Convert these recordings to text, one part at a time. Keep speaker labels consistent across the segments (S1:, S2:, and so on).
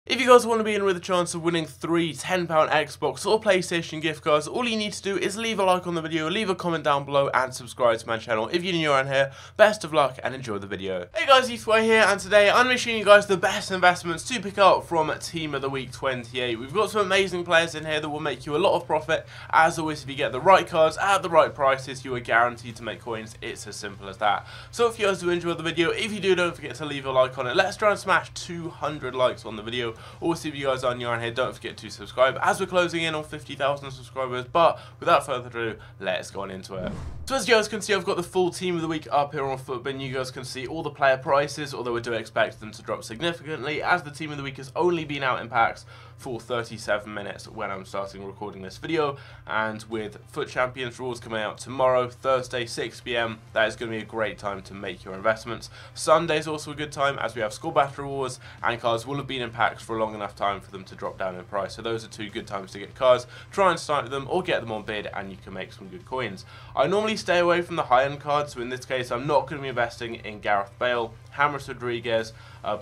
S1: If you guys want to be in with a chance of winning 3 £10 Xbox or PlayStation gift cards, all you need to do is leave a like on the video, leave a comment down below, and subscribe to my channel. If you're new around here, best of luck and enjoy the video. Hey guys, TOTW here, and today I'm showing you guys the best investments to pick up from Team of the Week 28. We've got some amazing players in here that will make you a lot of profit. As always, if you get the right cards at the right prices, you are guaranteed to make coins. It's as simple as that. So if you guys do enjoy the video, if you do, don't forget to leave a like on it. Let's try and smash 200 likes on the video. Also, if you guys are new around here, don't forget to subscribe as we're closing in on 50,000 subscribers. But without further ado, let's go on into it. So as you guys can see, I've got the full Team of the Week up here on Footbin. You guys can see all the player prices, although I do expect them to drop significantly, as the Team of the Week has only been out in packs for 37 minutes when I'm starting recording this video. And with FUT Champions rules coming out tomorrow, Thursday, 6 PM, that is going to be a great time to make your investments. Sunday is also a good time, as we have Score Battle Rewards, and cards will have been in packs for a long enough time for them to drop down in price. So those are two good times to get cards. Try and start them or get them on bid, and you can make some good coins. I normally stay away from the high-end cards, so in this case I'm not going to be investing in Gareth Bale, James Rodriguez,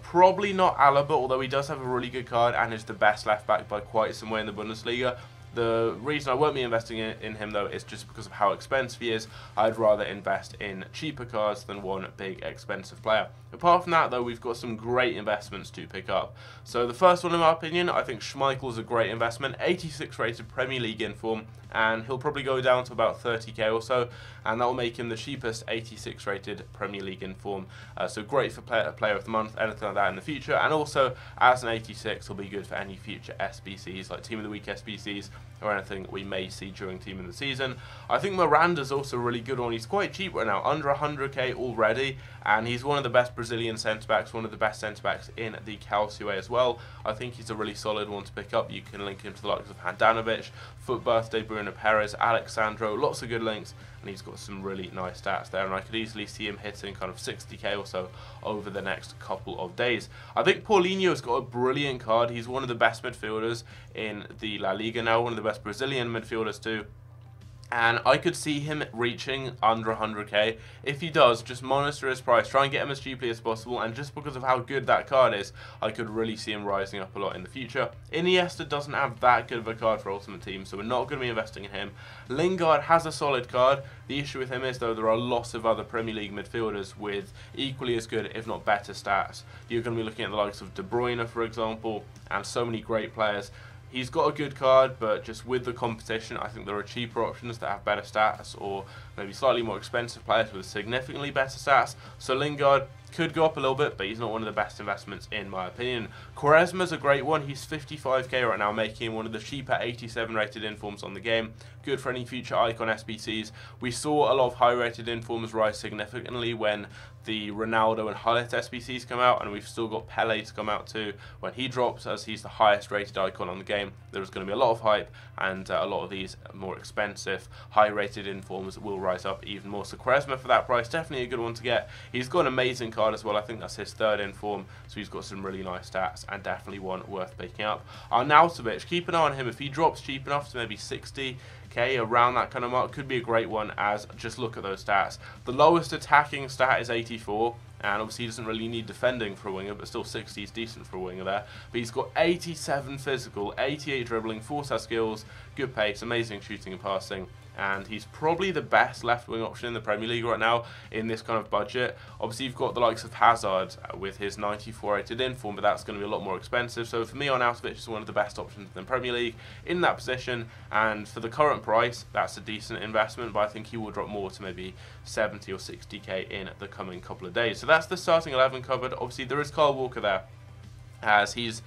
S1: probably not Alaba, although he does have a really good card and is the best left back by quite some way in the Bundesliga. The reason I won't be investing in him though is just because of how expensive he is. I'd rather invest in cheaper cards than one big expensive player. Apart from that though, we've got some great investments to pick up. So the first one, in my opinion, I think Schmeichel's a great investment. 86 rated Premier League inform, and he'll probably go down to about 30k or so, and that will make him the cheapest 86 rated Premier League inform. So great for player of the month, anything like that in the future, and also as an 86 will be good for any future SBCs like Team of the Week SBCs or anything we may see during Team of the Season. I think Miranda's also a really good one. He's quite cheap right now, under 100k already, and he's one of the best Brazilian centre-backs, one of the best centre-backs in the Calcio as well. I think he's a really solid one to pick up. You can link him to the likes of Handanovic, FUT Birthday, Bruno Perez, Alexandro, lots of good links, and he's got some really nice stats there, and I could easily see him hitting kind of 60k or so over the next couple of days. I think Paulinho's got a brilliant card. He's one of the best midfielders in the La Liga now, one of the best Brazilian midfielders too. And I could see him reaching under 100k. If he does, just monitor his price. Try and get him as cheaply as possible. And just because of how good that card is, I could really see him rising up a lot in the future. Iniesta doesn't have that good of a card for Ultimate Team, so we're not going to be investing in him. Lingard has a solid card. The issue with him is, though, there are lots of other Premier League midfielders with equally as good, if not better, stats. You're going to be looking at the likes of De Bruyne, for example, and so many great players. He's got a good card, but just with the competition, I think there are cheaper options that have better stats, or maybe slightly more expensive players with significantly better stats. So Lingard could go up a little bit, but he's not one of the best investments in my opinion. Quaresma's a great one. He's 55k right now, making him one of the cheaper 87 rated informs on the game. Good for any future Icon SBCs. We saw a lot of high rated informs rise significantly when the Ronaldo and Hullet SBCs come out, and we've still got Pele to come out too when he drops, as he's the highest rated icon on the game. There's going to be a lot of hype, and a lot of these more expensive high rated informs will rise up even more. So Quaresma for that price, definitely a good one to get. He's got an amazing card as well. I think that's his third inform, so he's got some really nice stats and definitely one worth picking up. Arnautovic, keep an eye on him. If he drops cheap enough to maybe 60k, around that kind of mark, could be a great one, as just look at those stats. The lowest attacking stat is 84, and obviously he doesn't really need defending for a winger, but still 60 is decent for a winger there. But he's got 87 physical, 88 dribbling, 4-star skills, good pace, amazing shooting and passing, and he's probably the best left wing option in the Premier League right now in this kind of budget. Obviously you've got the likes of Hazard with his 94 rated inform, but that's going to be a lot more expensive. So for me, Arnautovic is one of the best options in the Premier League in that position, and for the current price, that's a decent investment, but I think he will drop more to maybe 70 or 60k in the coming couple of days. So that's the starting 11 covered. Obviously there is Kyle Walker there, as he's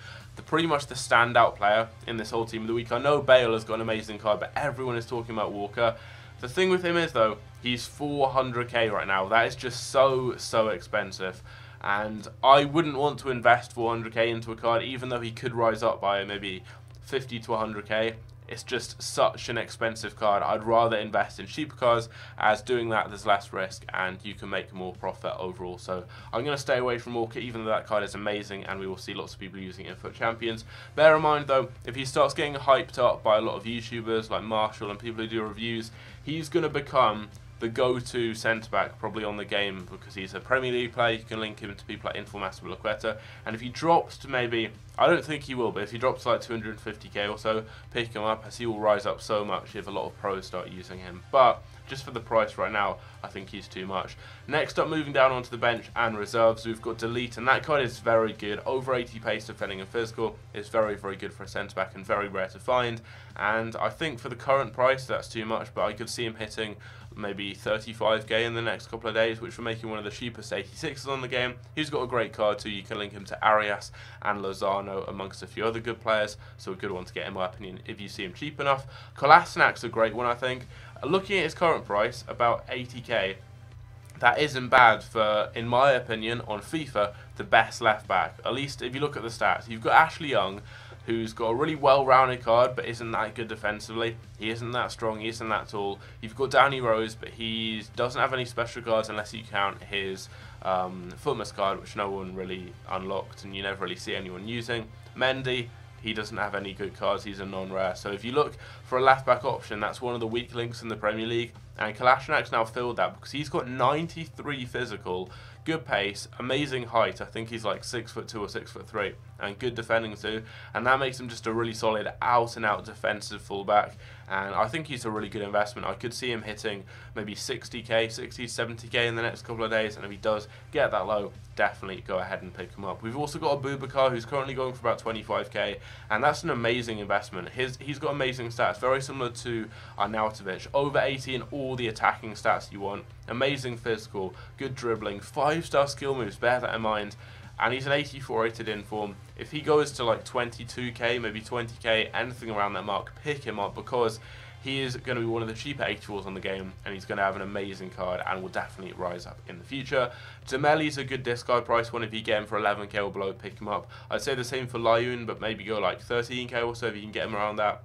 S1: pretty much the standout player in this whole Team of the Week. I know Bale has got an amazing card, but everyone is talking about Walker. The thing with him is, though, he's 400k right now. That is just so expensive, and I wouldn't want to invest 400k into a card, even though he could rise up by maybe 50 to 100k. It's just such an expensive card. I'd rather invest in cheaper cards, as doing that there's less risk and you can make more profit overall. So I'm going to stay away from Walker, even though that card is amazing and we will see lots of people using it in FUT Champions. Bear in mind though, if he starts getting hyped up by a lot of YouTubers like Marshall and people who do reviews, he's going to become the go-to centre-back probably on the game because he's a Premier League player. You can link him to people like Informas Laqueta, and if he drops to maybe, I don't think he will, but if he drops to like 250k or so, pick him up as he will rise up so much if a lot of pros start using him. But just for the price right now, I think he's too much. Next up, moving down onto the bench and reserves, we've got Delete, and that card is very good. Over 80 pace, defending and physical is very, very good for a centre-back and very rare to find. And I think for the current price, that's too much, but I could see him hitting maybe 35k in the next couple of days, which will make him one of the cheapest 86s on the game. He's got a great card too. You can link him to Arias and Lozano amongst a few other good players, so a good one to get in my opinion if you see him cheap enough. Kolasinac a great one, I think. Looking at his current price, about 80k, that isn't bad for, in my opinion, on FIFA, the best left back. At least if you look at the stats, you've got Ashley Young, who's got a really well-rounded card, but isn't that good defensively. He isn't that strong, he isn't that tall. You've got Danny Rose, but he doesn't have any special cards unless you count his Footmas card, which no one really unlocked, and you never really see anyone using. Mendy, he doesn't have any good cards, he's a non-rare. So if you look for a left-back option, that's one of the weak links in the Premier League. And Kolashinac's now filled that because he's got 93 physical, good pace, amazing height. I think he's like 6'2" or 6'3", and good defending too. And that makes him just a really solid out-and-out defensive fullback. And I think he's a really good investment. I could see him hitting maybe 60k, 60, 70k in the next couple of days. And if he does get that low, definitely go ahead and pick him up. We've also got a Boubacar who's currently going for about 25k, and that's an amazing investment. He's got amazing stats, very similar to Arnautovic. Over 80 in all the attacking stats you want. Amazing physical, good dribbling, 5-star skill moves, bear that in mind. And he's an 84 rated in form. If he goes to like 22k, maybe 20k, anything around that mark, pick him up because he is going to be one of the cheaper 84s on the game, and he's going to have an amazing card and will definitely rise up in the future. Demeli's a good discard price one. If you get him for 11k or below, pick him up. I'd say the same for Layun, but maybe go like 13k or so if you can get him around that.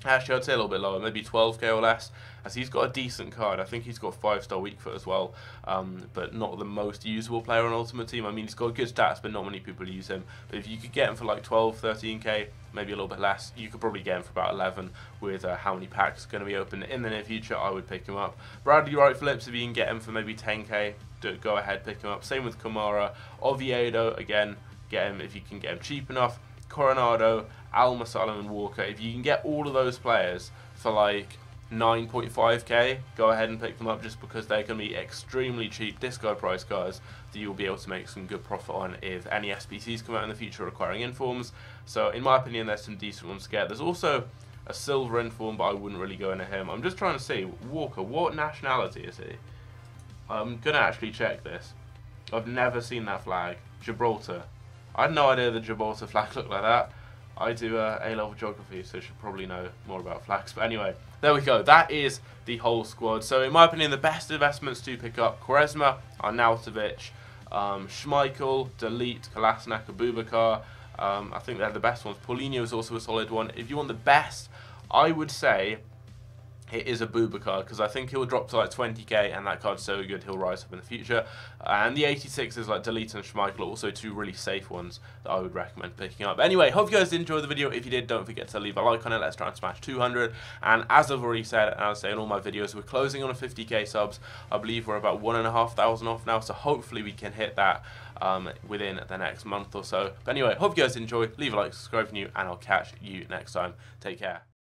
S1: Actually, I'd say a little bit lower, maybe 12k or less, as he's got a decent card. I think he's got 5-star weak foot as well, but not the most usable player on Ultimate Team. I mean, he's got good stats, but not many people use him. But if you could get him for like 12, 13k, maybe a little bit less, you could probably get him for about 11 with how many packs are going to be open in the near future. I would pick him up. Bradley Wright Phillips, if you can get him for maybe 10k, go ahead, pick him up. Same with Kamara. Oviedo, again, get him if you can get him cheap enough. Coronado, Alma, Solomon, Walker. If you can get all of those players for like 9.5k, go ahead and pick them up just because they're going to be extremely cheap discard price cards that you'll be able to make some good profit on if any SBCs come out in the future requiring informs. So in my opinion, there's some decent ones to get. There's also a silver inform, but I wouldn't really go into him. I'm just trying to see, Walker, what nationality is he? I'm going to actually check this. I've never seen that flag. Gibraltar. I had no idea the Gibraltar flag looked like that. I do A-level geography, so I should probably know more about flags. But anyway, there we go. That is the whole squad. So in my opinion, the best investments to pick up: Quaresma, Arnautovic, Schmeichel, Delete, Kolasinac, Boubacar. I think they're the best ones. Paulinho is also a solid one. If you want the best, I would say it is a Boubacar, because I think he'll drop to like 20k, and that card's so good he'll rise up in the future. And the 86s like Delete and Schmeichel are also two really safe ones that I would recommend picking up. Anyway, hope you guys did enjoy the video. If you did, don't forget to leave a like on it. Let's try and smash 200. And as I've already said, and I say in all my videos, we're closing on a 50k subs. I believe we're about 1,500 off now, so hopefully we can hit that within the next month or so. But anyway, hope you guys enjoy. Leave a like, subscribe if you're new, and I'll catch you next time. Take care.